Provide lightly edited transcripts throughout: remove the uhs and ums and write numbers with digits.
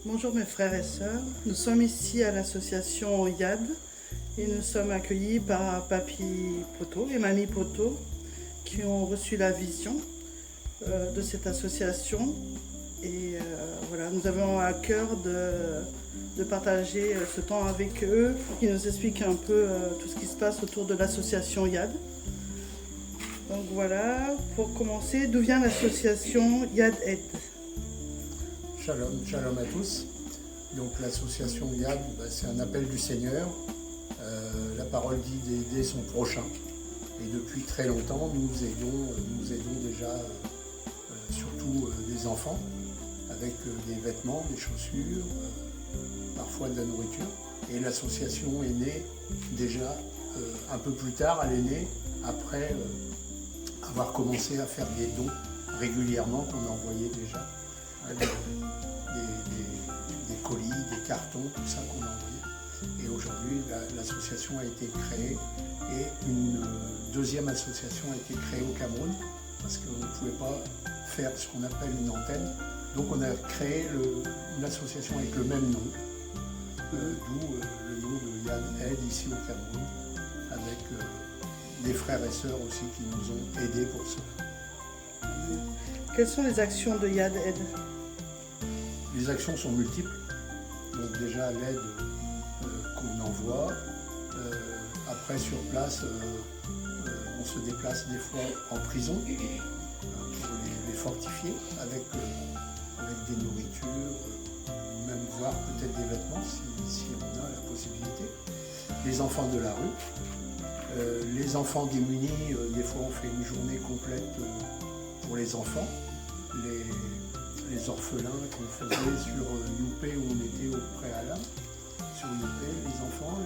Bonjour mes frères et sœurs, nous sommes ici à l'association YAD et nous sommes accueillis par Papy Poto et Mamie Poto qui ont reçu la vision de cette association et voilà, nous avons à cœur de partager ce temps avec eux pour qu'ils nous expliquent un peu tout ce qui se passe autour de l'association YAD. Donc voilà, pour commencer, d'où vient l'association YAD Aide? Shalom, shalom à tous. Donc l'association YAD, c'est un appel du Seigneur. La parole dit d'aider son prochain. Et depuis très longtemps, nous aidons déjà surtout des enfants avec des vêtements, des chaussures, parfois de la nourriture. Et l'association est née déjà un peu plus tard, elle est née après avoir commencé à faire des dons régulièrement qu'on envoyait déjà. Des colis, des cartons, tout ça qu'on a envoyé. Et aujourd'hui, l'association a été créée et une deuxième association a été créée au Cameroun parce qu'on ne pouvait pas faire ce qu'on appelle une antenne. Donc on a créé une association avec le même nom, d'où le nom de YAD Aide ici au Cameroun, avec des frères et sœurs aussi qui nous ont aidés pour cela. Quelles sont les actions de YAD Aide? Les actions sont multiples. Donc déjà l'aide qu'on envoie. Après sur place, on se déplace des fois en prison pour les fortifier avec des nourritures, même voir peut-être des vêtements si on a la possibilité. Les enfants de la rue. Les enfants démunis, des fois on fait une journée complète pour les enfants. Les orphelins qu'on faisait sur Youpé où on était au préalable, sur Youpé, les enfants,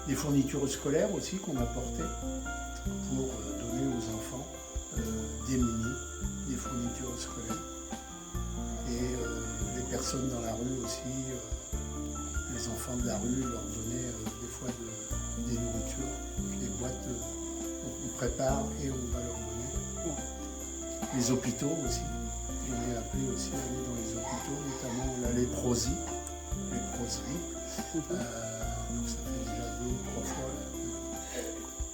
les fournitures scolaires aussi qu'on apportait pour donner aux enfants démunis des fournitures scolaires. Et les personnes dans la rue aussi, les enfants de la rue leur donnaient des fois des nourritures, des boîtes on prépare et on va leur donner. Les hôpitaux aussi. On est appelé aussi à aller dans les hôpitaux, notamment la léproserie. Donc ça fait déjà 2 ou 3 fois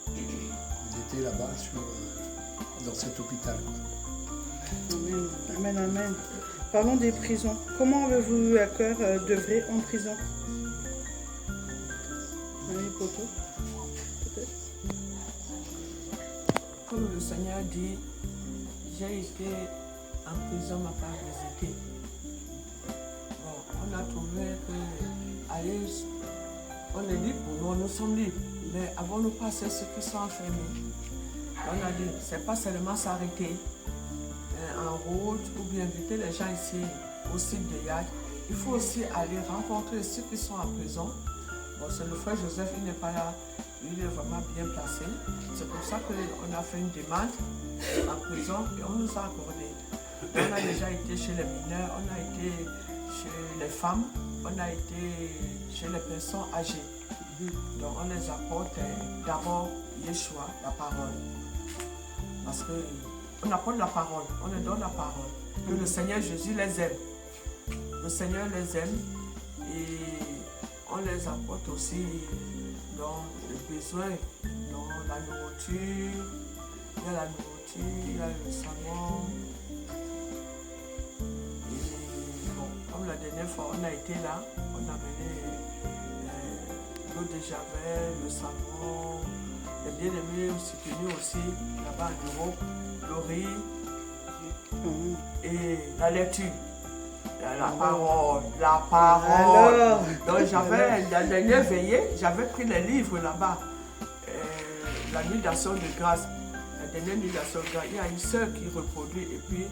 qu'on était là-bas dans cet hôpital. Amen, amen, amen. Parlons des prisons. Comment avez-vous eu à cœur d'œuvrer en prison? Mamie Poto, peut-être? Comme le Seigneur dit, j'ai été en prison, m'a pas visité. Bon, on a trouvé que aller, on est libre, nous sommes libres, mais avons-nous passé ceux qui sont enfermés? On a dit, c'est pas seulement s'arrêter en route ou bien inviter les gens ici au site de YAD. Il faut aussi aller rencontrer ceux qui sont en prison. Bon, c'est le frère Joseph, il n'est pas là, il est vraiment bien placé. C'est pour ça qu'on a fait une demande en prison et on nous a accordé. On a déjà été chez les mineurs, on a été chez les femmes, on a été chez les personnes âgées. Donc on les apporte d'abord Yeshua, la parole. Parce qu'on apporte la parole, on leur donne la parole. Que le Seigneur Jésus les aime. Le Seigneur les aime et on les apporte aussi dans les besoins, dans la nourriture. Il y a la nourriture, il y a le savon. Comme la dernière fois, on a été là, on a amené l'eau de Javel, le savon, les bien-aimés aussi tenus aussi là-bas en Europe, le riz et la lecture. La parole. Alors. Donc j'avais, la dernière veillée, j'avais pris les livres là-bas. La nuit d'action de grâce, la dernière nuit d'action de grâce, il y a une sœur qui reproduit et puis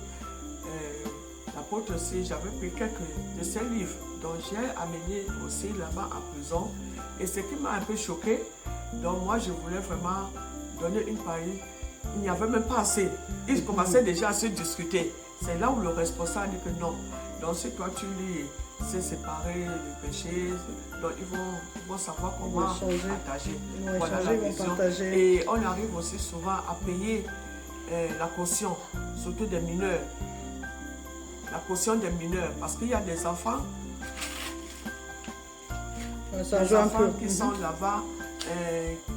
l'apôtre aussi, j'avais pris quelques de ces livres. Donc j'ai amené aussi là-bas en prison. Et ce qui m'a un peu choqué, donc moi je voulais vraiment donner une parole. Il n'y avait même pas assez. Ils commençaient déjà à se discuter. C'est là où le responsable dit que non. Donc si toi tu lis, c'est séparer le péché, donc ils vont savoir comment partager. Voilà la vision. Et on arrive aussi souvent à payer la caution, surtout des mineurs. La caution des mineurs, parce qu'il y a des enfants Ça les joue un enfants peu. qui sont là-bas,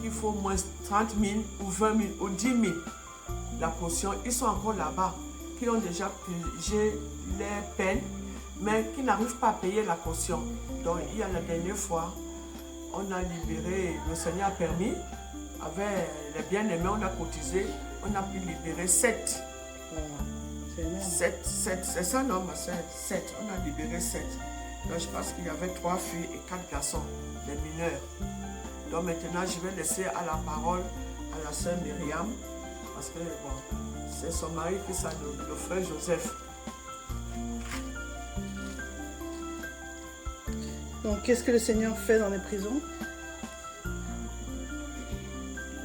qu'il faut au moins 30 000 ou 20 000 ou 10 000 la caution, ils sont encore là-bas, qui ont déjà payé les peines, mais qui n'arrivent pas à payer la caution. Donc, il y a la dernière fois, on a libéré, le Seigneur a permis, avec les bien-aimés, on a cotisé, on a pu libérer 7. C'est énorme. 7, c'est ça, non, ma soeur? 7, on a libéré 7. Donc, je pense qu'il y avait 3 filles et 4 garçons, les mineurs. Donc, maintenant, je vais laisser à la parole à la sœur Myriam, parce que, bon, c'est son mari qui ça, le frère Joseph. Donc, qu'est-ce que le Seigneur fait dans les prisons?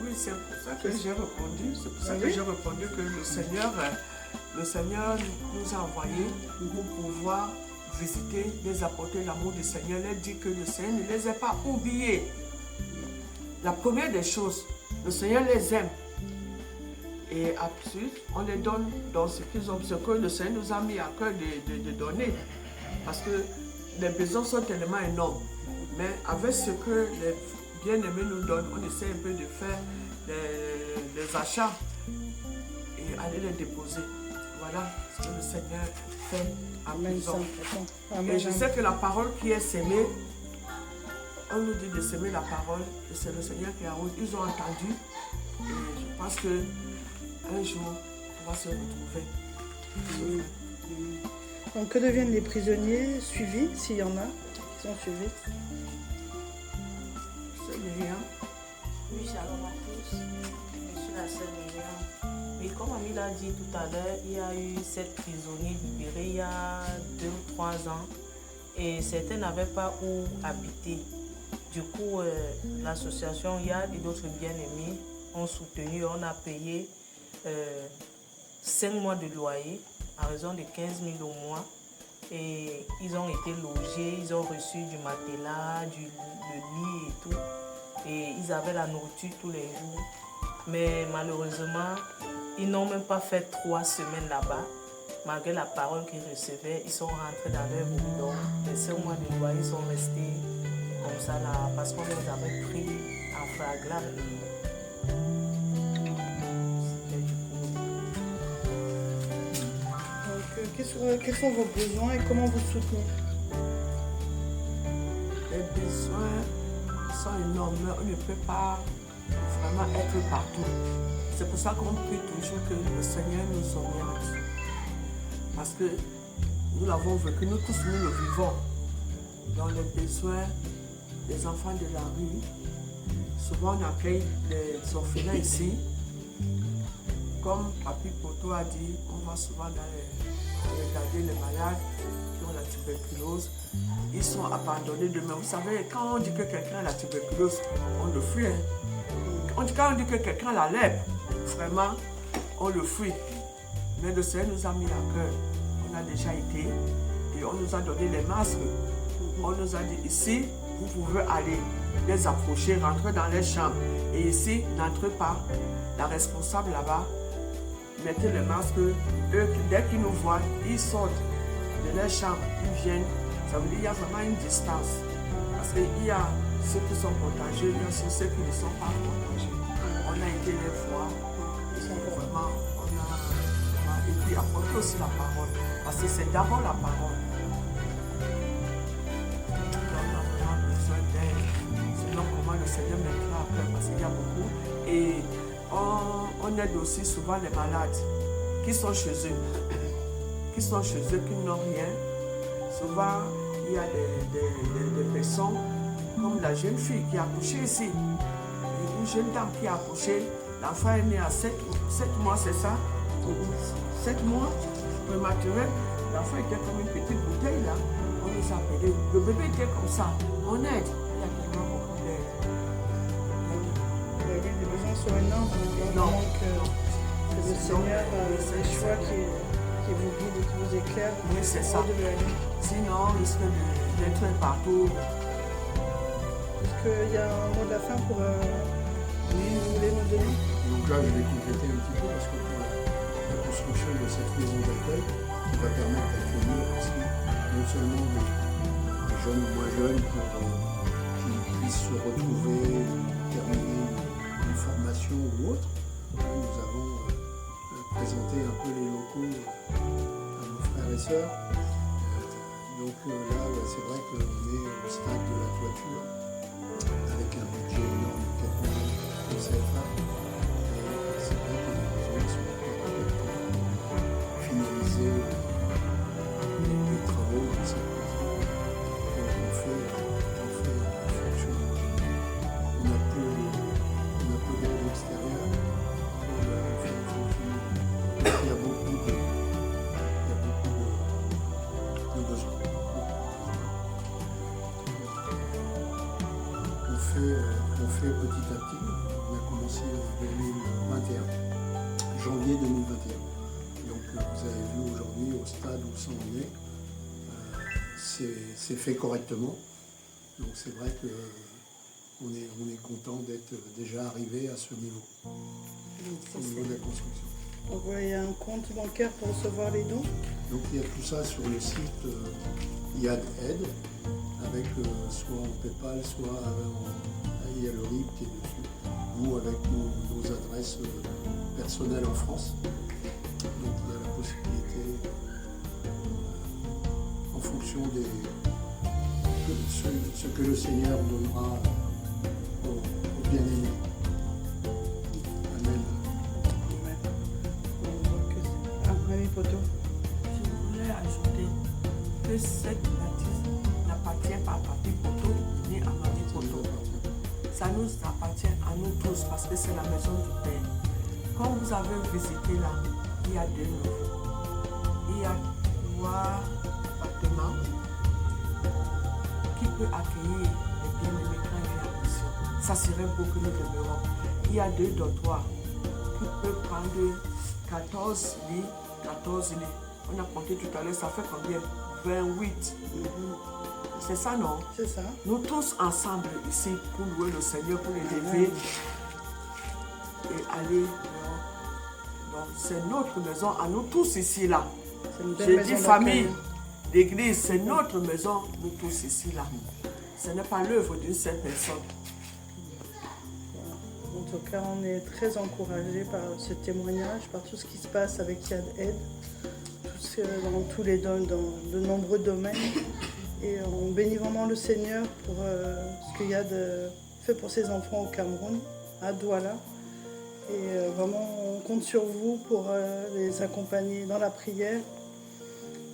Oui, c'est pour ça que j'ai répondu. C'est pour ça Ah que oui? j'ai répondu que le Seigneur nous a envoyés pour pouvoir visiter, les apporter l'amour du Seigneur, leur dire que le Seigneur ne les a pas oubliés. La première des choses, le Seigneur les aime. Et ensuite, on les donne dans ce qu'ils ont, ce que le Seigneur nous a mis à cœur de donner. Parce que les besoins sont tellement énormes. Mais avec ce que les bien-aimés nous donnent, on essaie un peu de faire les achats et aller les déposer. Voilà ce que le Seigneur fait à Amen, prison. Amen. Et je sais que la parole qui est sémée, on nous dit de s'aimer la parole, et c'est le Seigneur qui a reçu. Ils ont entendu, et je pense qu'un jour, on va se retrouver. Donc, que deviennent les prisonniers suivis, s'il y en a, qui sont suivis? C'est Myriam. Oui, shalom à tous. Je suis la sœur Myriam. Oui, comme Ami l'a dit tout à l'heure, il y a eu 7 prisonniers libérés il y a 2 ou 3 ans et certains n'avaient pas où habiter. Du coup, l'association YAD et d'autres bien-aimés ont soutenu, on a payé 5 mois de loyer à raison de 15 000 au mois. Et ils ont été logés, ils ont reçu du matelas, le lit et tout. Et ils avaient la nourriture tous les jours. Mais malheureusement, ils n'ont même pas fait 3 semaines là-bas. Malgré la parole qu'ils recevaient, ils sont rentrés dans leur vie. Donc, les 5 mois de loyer, ils sont restés comme ça là, parce qu'on les avait pris en flagrant. Donc, quels sont vos besoins et comment vous soutenez? Les besoins sont énormes, mais on ne peut pas vraiment être partout. C'est pour ça qu'on prie toujours que le Seigneur nous oriente. Parce que nous l'avons vécu, nous tous nous le vivons. Dans les besoins des enfants de la rue, souvent on accueille les orphelins ici. Comme Papi Poto a dit, on va souvent regarder les malades qui ont la tuberculose. Ils sont abandonnés d'eux-mêmes. Vous savez, quand on dit que quelqu'un a la tuberculose, on le fuit. Quand on dit que quelqu'un a la lèpre, vraiment, on le fuit. Mais le Seigneur nous a mis à cœur. On a déjà été et on nous a donné les masques. On nous a dit ici, vous pouvez aller les approcher, rentrer dans les chambres. Et ici, n'entrez pas. La responsable là-bas, mettez les masques. Eux, dès qu'ils nous voient, ils sortent de leur chambre, ils viennent. Ça veut dire qu'il y a vraiment une distance. Parce qu'il y a ceux qui sont contagieux, il y a ceux qui ne sont pas contagieux. On a été les voir. Vraiment, et puis apporter aussi la parole. Parce que c'est d'abord la parole. On a vraiment besoin d'aide. Sinon, comment le Seigneur mettra après? Parce qu'il y a beaucoup. Et on aide aussi souvent les malades qui sont chez eux. Qui n'ont rien. Souvent, il y a des personnes comme la jeune fille qui a accouché ici. Une jeune dame qui a accouché. L'enfant est né à 7 mois, c'est ça? 7 mois prématuré. L'enfant était comme une petite bouteille là. On nous a appelé. Le bébé était comme ça. On aide. Il y a tellement beaucoup d'aide. Les besoins sont énormes. Donc, que le Seigneur, les choix qui vous guident et qui vous éclairent. Oui, c'est ça. Sinon, on risque d'être partout. Est-ce qu'il y a un mot de la fin pour vous voulez nous donner? Donc là, je vais compléter un petit peu parce que pour la construction de cette maison d'accueil, qui va permettre d'accueillir aussi non seulement des jeunes ou moins jeunes qui puissent se retrouver, terminer une formation ou autre. Nous avons présenté un peu les locaux à nos frères et sœurs. Donc là, c'est vrai qu'on est au stade de la toiture, avec un budget énorme de 4 millions de CFA. Et c'est vrai que les besoins sont encore pour finaliser les travaux dans cette maison. Donc on fait en fonction. On a peu d'aide extérieure. On fait en fonction. Donc il y a beaucoup de besoins. On fait petit à petit. On a commencé en 2021, janvier 2021. Donc vous avez vu aujourd'hui au stade où ça en est, c'est fait correctement. Donc c'est vrai qu'on est content d'être déjà arrivé à ce niveau, au niveau de la construction. Donc il y a un compte bancaire pour recevoir les dons. Donc il y a tout ça sur le site Yad Aid, avec soit en PayPal, soit il y a le RIB qui est dessus, ou avec nos adresses personnelles en France. Donc il y a la possibilité, en fonction de ce que le Seigneur donnera aux bien-aimés. Amen. Mamie Poto. Je voulais ajouter que cette bâtisse n'appartient pas à Papi Poto ni à Mamie Poto. Ça nous appartient à nous tous parce que c'est la maison du Père. Quand vous avez visité là, il y a 2 niveaux. Il y a 3 appartements qui peuvent accueillir les bien-aimés quand ils viennent en mission. Ça serait beau que nous demeurons. Il y a 2 dortoirs qui peuvent prendre 14 lits, 14 lits. On a compté tout à l'heure, ça fait combien? 28. C'est ça, non? C'est ça. Nous tous ensemble ici pour louer le Seigneur, pour l'élever et aller. Donc c'est notre maison à nous tous ici là. C'est une belle J'ai maison dit famille d'accueil. d'église, c'est notre maison, nous tous ici là. Ce n'est pas l'œuvre d'une seule personne. En tout cas, on est très encouragés par ce témoignage, par tout ce qui se passe avec Yad Aid, dans tous les dans de nombreux domaines. Et on bénit vraiment le Seigneur pour ce que Yad fait pour ses enfants au Cameroun, à Douala. Et vraiment, on compte sur vous pour les accompagner dans la prière.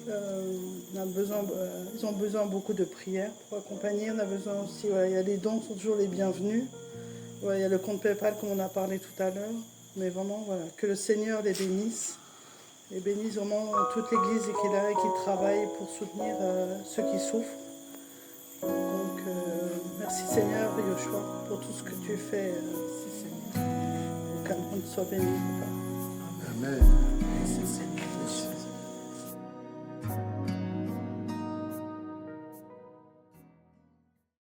Ils ont besoin beaucoup de prières pour accompagner. On a besoin aussi, il y a les dons sont toujours les bienvenus. Il y a le compte PayPal comme on a parlé tout à l'heure. Mais vraiment, voilà, que le Seigneur les bénisse. Et bénisse vraiment toute l'Église qui est là et qui travaille pour soutenir ceux qui souffrent. Donc, merci Seigneur, Yoshua, pour tout ce que tu fais au Cameroun. Sois béni, Papa. Amen. Merci, Seigneur.